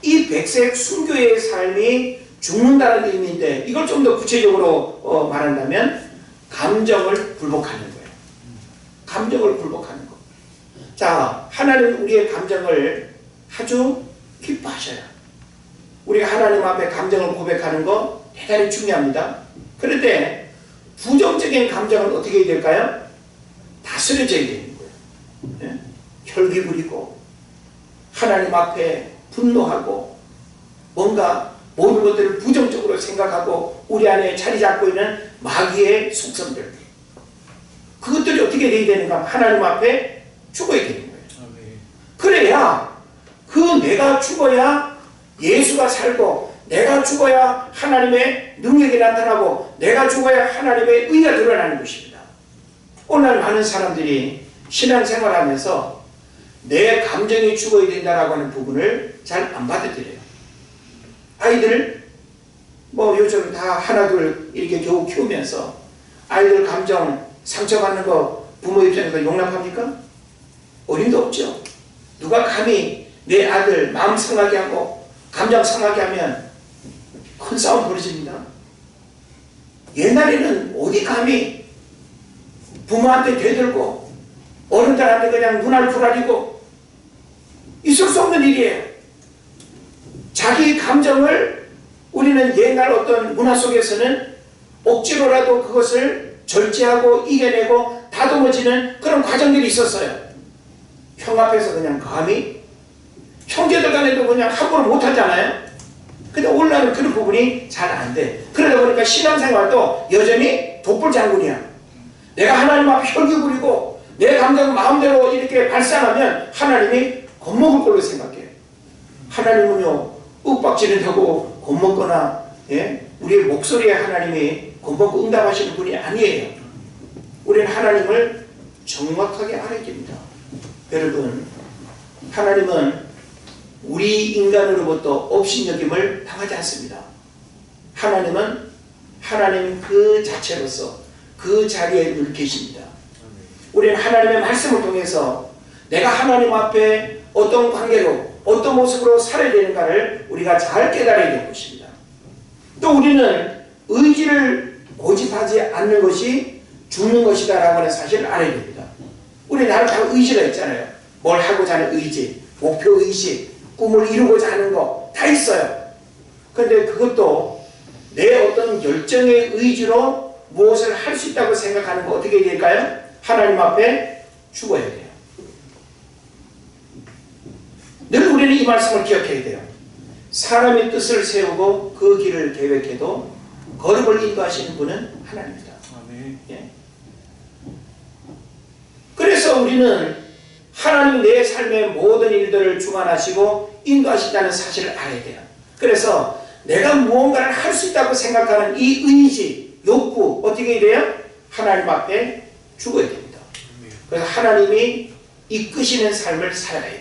이 백색 순교의 삶이 죽는다는 의미인데 이걸 좀 더 구체적으로 말한다면 감정을 굴복하는 거예요. 감정을 굴복하는 거. 자, 하나님은 우리의 감정을 아주 기뻐하셔요. 우리가 하나님 앞에 감정을 고백하는 거 대단히 중요합니다. 그런데 부정적인 감정은 어떻게 해야 될까요? 다스려져야 되는 거예요. 네? 혈기 부리고 하나님 앞에 분노하고 뭔가 모든 것들을 부정적으로 생각하고 우리 안에 자리 잡고 있는 마귀의 속성들, 그것들이 어떻게 돼야 되는가? 하나님 앞에 죽어야 되는 거예요. 그래야 내가 죽어야 예수가 살고 내가 죽어야 하나님의 능력이 나타나고 내가 죽어야 하나님의 의가 드러나는 것입니다. 오늘 많은 사람들이 신앙생활하면서 내 감정이 죽어야 된다라고 하는 부분을 잘 안 받아들여요. 아이들 뭐 요즘 다 하나둘 이렇게 겨우 키우면서 아이들 감정 상처받는 거 부모 입장에서 용납합니까? 어림도 없죠. 누가 감히 내 아들 마음 상하게 하고 감정 상하게 하면 큰 싸움 벌어집니다. 옛날에는 어디 감히 부모한테 대들고 어른들한테 그냥 눈알 부라리고 있을 수 없는 일이에요. 자기 감정을 우리는 옛날 어떤 문화 속에서는 억지로라도 그것을 절제하고 이겨내고 다듬어지는 그런 과정들이 있었어요. 형 앞에서 그냥 감히 형제들 간에도 그냥 함부로 못하잖아요. 근데 오늘날은 그런 부분이 잘 안 돼. 그러다 보니까 신앙생활도 여전히 독불장군이야. 내가 하나님 앞에 혈기 부리고 내 감정을 마음대로 이렇게 발산하면 하나님이 겁먹을 걸로 생각해. 하나님은요 윽박지른다고 겁먹거나 우리의 목소리에 하나님이 겁먹고 응답하시는 분이 아니에요. 우리는 하나님을 정확하게 알아야 됩니다. 여러분, 하나님은 우리 인간으로부터 업신여김을 당하지 않습니다. 하나님은 하나님 그 자체로서 그 자리에 늘 계십니다. 우리는 하나님의 말씀을 통해서 내가 하나님 앞에 어떤 관계로 어떤 모습으로 살아야 되는가를 우리가 잘 깨달아야 될 것입니다. 또 우리는 의지를 고집하지 않는 것이 죽는 것이다 라고 하는 사실을 알아야 됩니다. 우리 나름 다 의지가 있잖아요. 뭘 하고자 하는 의지, 목표의식, 꿈을 이루고자 하는 거 다 있어요. 그런데 그것도 내 어떤 열정의 의지로 무엇을 할 수 있다고 생각하는 거 어떻게 될까요? 하나님 앞에 죽어야 돼요. 늘 우리는 이 말씀을 기억해야 돼요. 사람의 뜻을 세우고 그 길을 계획해도 걸음을 인도하시는 분은 하나님입니다. 예. 그래서 우리는 하나님 내 삶의 모든 일들을 주관하시고 인도하신다는 사실을 알아야 돼요. 그래서 내가 무언가를 할 수 있다고 생각하는 이 의지, 욕구 어떻게 해야 돼요? 하나님 앞에 죽어야 됩니다. 그래서 하나님이 이끄시는 삶을 살아야 돼요.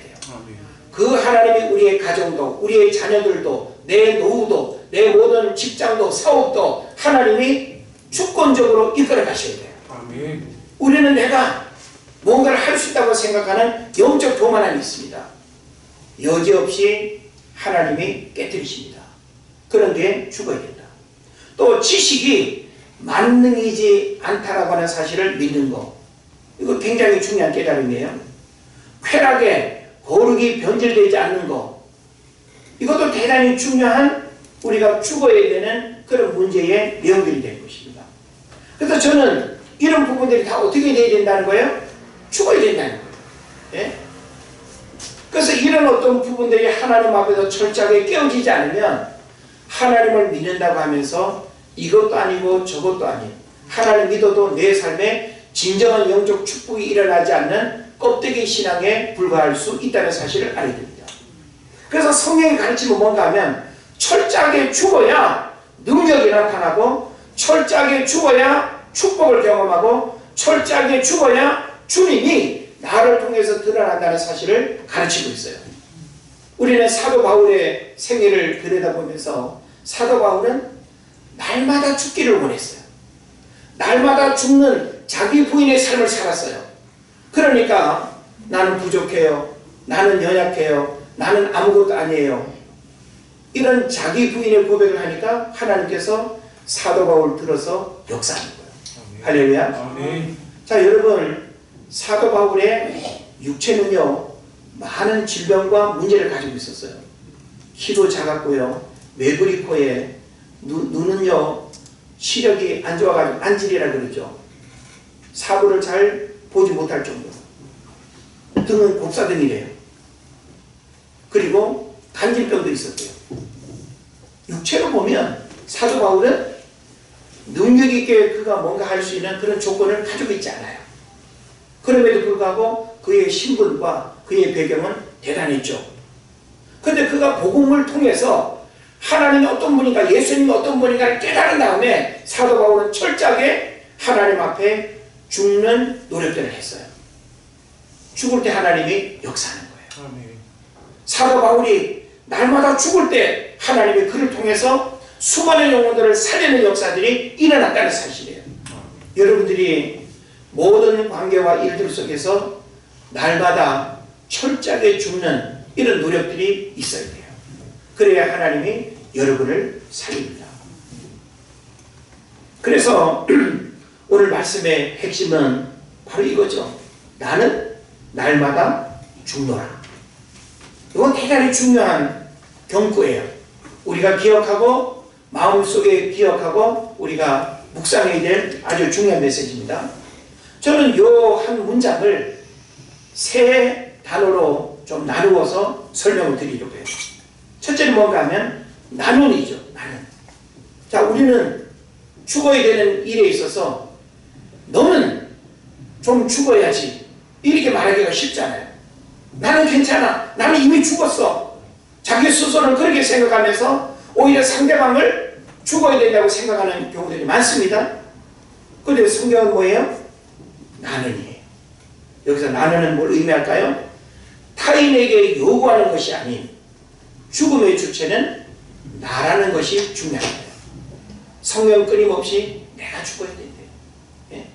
그 하나님이 우리의 가정도, 우리의 자녀들도, 내 노후도, 내 모든 직장도, 사업도 하나님이 주권적으로 이끌어 가셔야 돼요. 우리는 내가 뭔가를 할 수 있다고 생각하는 영적 교만함이 있습니다. 여지없이 하나님이 깨뜨리십니다. 그런 게 죽어야 된다. 또 지식이 만능이지 않다라고 하는 사실을 믿는 것, 이거 굉장히 중요한 깨달음이에요. 쾌락에 거룩이 변질되지 않는 것, 이것도 대단히 중요한 우리가 죽어야 되는 그런 문제에 연결이 된 것입니다. 그래서 저는 이런 부분들이 다 어떻게 돼야 된다는 거예요? 죽어야 된다는 거예요. 예? 그래서 이런 어떤 부분들이 하나님 앞에서 철저하게 깨어지지 않으면 하나님을 믿는다고 하면서 이것도 아니고 저것도 아니에요. 하나님 믿어도 내 삶에 진정한 영적 축복이 일어나지 않는 껍데기 신앙에 불과할 수 있다는 사실을 알아야 됩니다. 그래서 성경이 가르치면 뭔가 하면 철저하게 죽어야 능력이 나타나고 철저하게 죽어야 축복을 경험하고 철저하게 죽어야 주님이 나를 통해서 드러난다는 사실을 가르치고 있어요. 우리는 사도 바울의 생애를 들여다보면서 사도 바울은 날마다 죽기를 원했어요. 날마다 죽는 자기 부인의 삶을 살았어요. 그러니까 나는 부족해요. 나는 연약해요. 나는 아무것도 아니에요. 이런 자기 부인의 고백을 하니까 하나님께서 사도 바울 들어서 역사하는 거예요. 할렐루야. 자, 여러분, 사도 바울의 육체는요 많은 질병과 문제를 가지고 있었어요. 키도 작았고요, 매부리 코에 눈은요 시력이 안 좋아가지고 안질이라 그러죠. 사부를 잘 보지 못할 정도. 등은 곱사등이래요. 그리고 간질병도 있었대요. 육체로 보면 사도 바울은 능력 있게 그가 뭔가 할 수 있는 그런 조건을 가지고 있지 않아요. 그럼에도 불구하고 그의 신분과 그의 배경은 대단했죠. 그런데 그가 복음을 통해서 하나님이 어떤 분인가, 예수님이 어떤 분인가를 깨달은 다음에 사도 바울은 철저하게 하나님 앞에 죽는 노력들을 했어요. 죽을 때 하나님이 역사하는 거예요. 사도 바울이 날마다 죽을 때 하나님이 그를 통해서 수많은 영혼들을 살리는 역사들이 일어났다는 사실이에요. 여러분들이 모든 관계와 일들 속에서 날마다 철저하게 죽는 이런 노력들이 있어야 돼요. 그래야 하나님이 여러분을 살립니다. 그래서 오늘 말씀의 핵심은 바로 이거죠. 나는 날마다 죽노라. 이건 대단히 중요한 경고예요. 우리가 기억하고 마음속에 기억하고 우리가 묵상해야 될 아주 중요한 메시지입니다. 저는 이 한 문장을 세 단어로 좀 나누어서 설명을 드리려고 해요. 첫째는 뭔가 하면 나눔이죠. 나눔. 자, 우리는 죽어야 되는 일에 있어서 너는 좀 죽어야지 이렇게 말하기가 쉽잖아요. 나는 괜찮아. 나는 이미 죽었어. 자기 스스로는 그렇게 생각하면서 오히려 상대방을 죽어야 된다고 생각하는 경우들이 많습니다. 그런데 성경은 뭐예요? 나는이에요. 여기서 나는은 뭘 의미할까요? 타인에게 요구하는 것이 아닌 죽음의 주체는 나라는 것이 중요한 거예요. 성경 끊임없이 내가 죽어야 된대요. 예?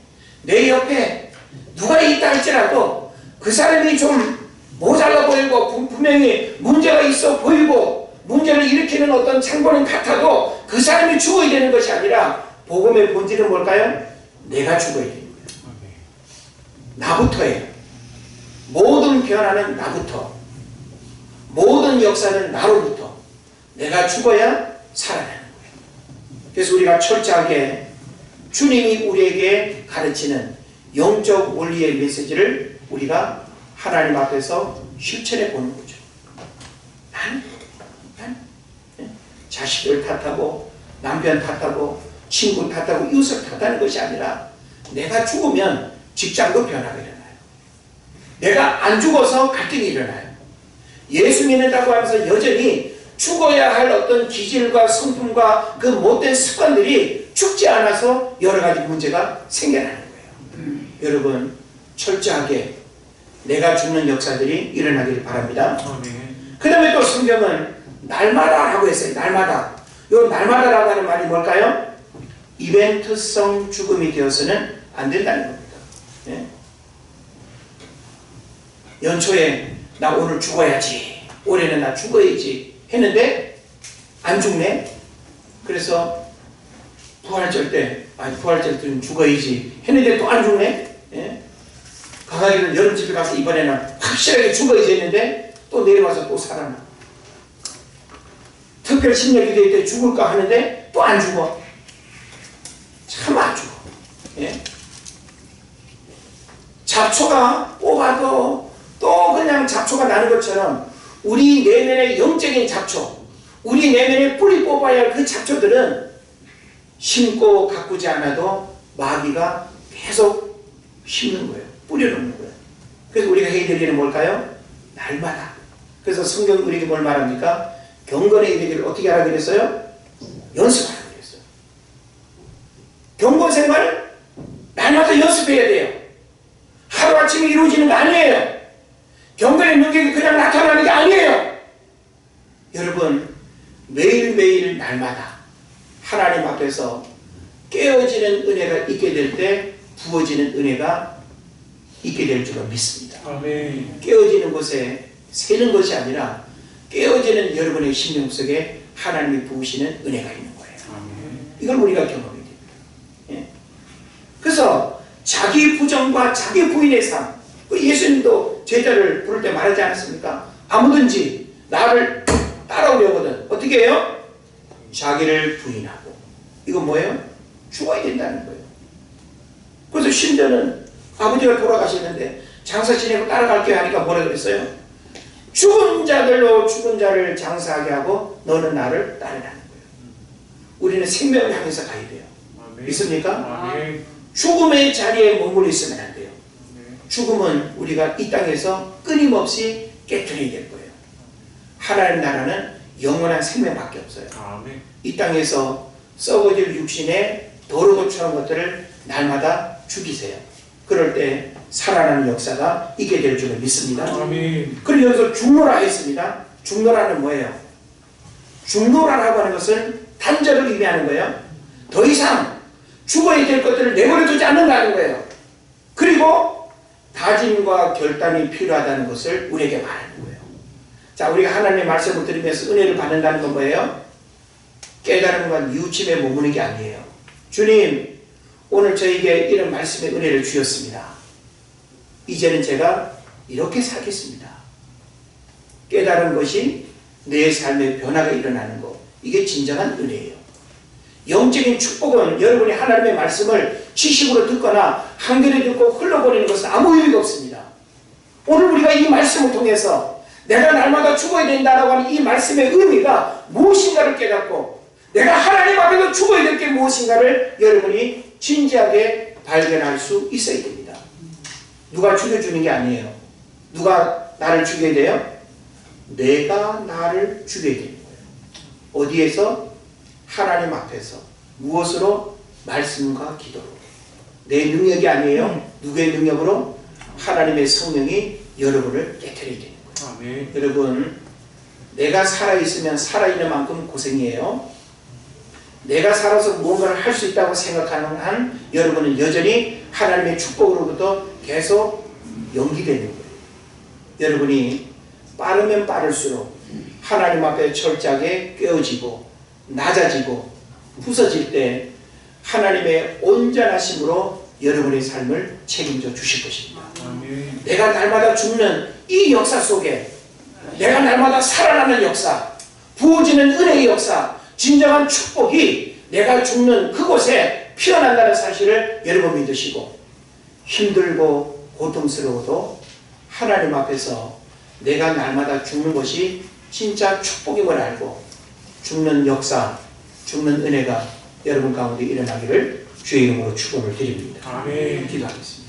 내 옆에 누가 있다 할지라도 그 사람이 좀 모자라 보이고 분명히 문제가 있어 보이고 문제를 일으키는 어떤 창고는 같아도 그 사람이 죽어야 되는 것이 아니라 복음의 본질은 뭘까요? 내가 죽어야 되는 거예요. 나부터예요. 모든 변화는 나부터. 모든 역사는 나로부터. 내가 죽어야 살아나는 거예요. 그래서 우리가 철저하게 주님이 우리에게 가르치는 영적 원리의 메시지를 우리가 하나님 앞에서 실천해 보는 거죠. 난 자식들 탓하고 남편 탓하고 친구 탓하고 이웃을 탓하는 것이 아니라 내가 죽으면 직장도 변화가 일어나요. 내가 안 죽어서 갈등이 일어나요. 예수 믿는다고 하면서 여전히 죽어야 할 어떤 기질과 성품과 그 못된 습관들이 죽지 않아서 여러 가지 문제가 생겨나는 거예요. 여러분 철저하게 내가 죽는 역사들이 일어나기를 바랍니다. 그 다음에 또 성경은 날마다 라고 했어요. 날마다. 이 날마다라고 하는 말이 뭘까요? 이벤트성 죽음이 되어서는 안 된다는 겁니다. 예? 연초에 나 오늘 죽어야지, 올해는 나 죽어야지 했는데 안 죽네. 그래서 부활절 때 부활절 죽어야지 했는데 또 안 죽네. 예? 강아지는 여름집에 가서 이번에는 확실하게 죽어야지 했는데 또 내려와서 또 살아나. 특별 심려기도회 때 죽을까 하는데 또 안 죽어. 참 안 죽어. 예? 잡초가 뽑아도 또 그냥 잡초가 나는 것처럼 우리 내면의 영적인 잡초, 우리 내면의 뿌리 뽑아야 할 그 잡초들은 심고 가꾸지 않아도 마귀가 계속 심는 거예요. 뿌려놓는 거예요. 그래서 우리가 해야 될 일은 뭘까요? 날마다. 그래서 성경 우리에게 뭘 말합니까? 경건의 이르기를 어떻게 하라 그랬어요? 연습하라 그랬어요. 경건 생활을 날마다 연습해야 돼요. 하루아침에 이루어지는 게 아니에요. 경건의 능력이 그냥 나타나는 게 아니에요. 여러분 매일매일 날마다 하나님 앞에서 깨어지는 은혜가 있게 될 때 부어지는 은혜가 있게 될 줄로 믿습니다. 아멘. 깨어지는 곳에 새는 것이 아니라 깨어지는 여러분의 심령 속에 하나님이 부으시는 은혜가 있는 거예요. 아멘. 이걸 우리가 경험해야 됩니다. 예? 그래서 자기 부정과 자기 부인의 삶, 예수님도 제자를 부를 때 말하지 않았습니까? 아무든지 나를 따라오려거든 어떻게 해요? 자기를 부인하고. 이건 뭐예요? 죽어야 된다는 거예요. 그래서 심지어는 아버지가 돌아가셨는데 장사 지내고 따라갈게 하니까 뭐라 그랬어요? 죽은 자들로 죽은 자를 장사하게 하고 너는 나를 따르라는 거예요. 우리는 생명을 향해서 가야 돼요. 아멘. 믿습니까? 아멘. 죽음의 자리에 머물러 있으면 안 돼요. 죽음은 우리가 이 땅에서 끊임없이 깨트려야 될 거예요. 하나님 나라는 영원한 생명밖에 없어요. 아멘. 이 땅에서 썩어질 육신의 더러고추한 것들을 날마다 죽이세요. 그럴 때 살아나는 역사가 있게 될 줄을 믿습니다. 아멘. 그리고 여기서 죽노라 했습니다. 죽노라는 뭐예요? 죽노라라고 하는 것은 단절을 의미하는 거예요. 더 이상 죽어야 될 것들을 내버려두지 않는다는 거예요. 그리고 다짐과 결단이 필요하다는 것을 우리에게 말하는 거예요. 자, 우리가 하나님의 말씀을 들으면서 은혜를 받는다는 건 뭐예요? 깨달음과 뉘우침에 머무는 게 아니에요. 주님, 오늘 저에게 이런 말씀의 은혜를 주셨습니다. 이제는 제가 이렇게 살겠습니다. 깨달은 것이 내 삶의 변화가 일어나는 것, 이게 진정한 은혜예요. 영적인 축복은 여러분이 하나님의 말씀을 지식으로 듣거나 한겨레 듣고 흘러버리는 것은 아무 의미가 없습니다. 오늘 우리가 이 말씀을 통해서 내가 날마다 죽어야 된다라고 하는 이 말씀의 의미가 무엇인가를 깨닫고 내가 하나님 앞에서 죽어야 될 게 무엇인가를 여러분이 진지하게 발견할 수 있어야 됩니다. 누가 죽여주는 게 아니에요. 누가 나를 죽여야 돼요? 내가 나를 죽여야 되는 거예요. 어디에서? 하나님 앞에서. 무엇으로? 말씀과 기도로. 내 능력이 아니에요. 누구의 능력으로? 하나님의 성령이 여러분을 깨트려야 되는 거예요. 아멘. 여러분, 내가 살아있으면 살아있는 만큼 고생이에요. 내가 살아서 무언가를 할 수 있다고 생각하는 한 여러분은 여전히 하나님의 축복으로부터 계속 연기되는 거예요. 여러분이 빠르면 빠를수록 하나님 앞에 철저하게 깨어지고 낮아지고 부서질 때 하나님의 온전하심으로 여러분의 삶을 책임져 주실 것입니다. 아멘. 내가 날마다 죽는 이 역사 속에 내가 날마다 살아나는 역사, 부어지는 은혜의 역사, 진정한 축복이 내가 죽는 그곳에 피어난다는 사실을 여러분 믿으시고 힘들고 고통스러워도 하나님 앞에서 내가 날마다 죽는 것이 진짜 축복임을 알고 죽는 역사, 죽는 은혜가 여러분 가운데 일어나기를 주의 이름으로 축원을 드립니다. 아멘. 기도하겠습니다.